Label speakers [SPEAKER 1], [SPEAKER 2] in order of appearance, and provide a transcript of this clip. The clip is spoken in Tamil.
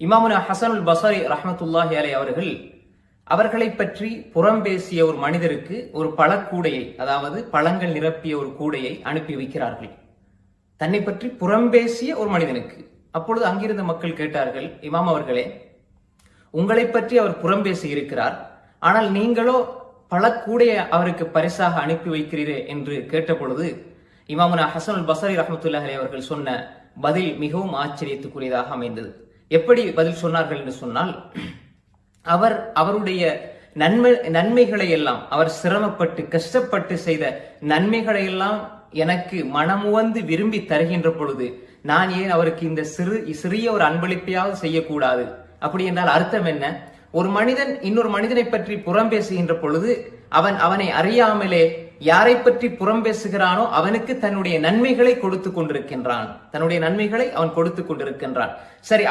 [SPEAKER 1] இமாமுனா ஹசனுல் பஸரி ரஹ்மத்துல்லாஹி அலைஹி அவர்களை பற்றி புறம் பேசிய ஒரு மனிதருக்கு ஒரு பழக்கூடையை, அதாவது பழங்கள் நிரப்பிய ஒரு கூடையை அனுப்பி வைக்கிறார்கள். தன்னை பற்றி புறம் பேசிய ஒரு மனிதனுக்கு. அப்பொழுது அங்கிருந்த மக்கள் கேட்டார்கள், இமாம் அவர்களே, உங்களை பற்றி அவர் புறம் பேசி இருக்கிறார், ஆனால் நீங்களோ பழக்கூடையை அவருக்கு பரிசாக அனுப்பி வைக்கிறீரே என்று கேட்ட பொழுது இமாமுனா ஹசனுல் பஸரி ரஹ்மத்துல்லாஹி அலைஹி அவர்கள் சொன்ன பதில் மிகவும் ஆச்சரியத்துக்குரியதாக அமைந்தது. எப்படி பதில் சொன்னார்கள் என்று சொன்னால், அவருடைய நன்மைகளை எல்லாம், அவர் சிரமப்பட்டு கஷ்டப்பட்டு செய்த நன்மைகளை எல்லாம் எனக்கு மனமுவந்து விரும்பி தருகின்ற பொழுது நான் ஏன் அவருக்கு இந்த சிறிய ஒரு அன்பளிப்பையாவது செய்யக்கூடாது? அப்படி என்றால் அர்த்தம் என்ன? ஒரு மனிதன் இன்னொரு மனிதனை பற்றி புறம் பேசுகின்ற பொழுது அவனை அறியாமலே யாரை பற்றி புறம் பேசுகிறானோ அவனுக்கு தன்னுடைய நன்மைகளை கொடுத்து கொண்டிருக்கின்றான். சரி,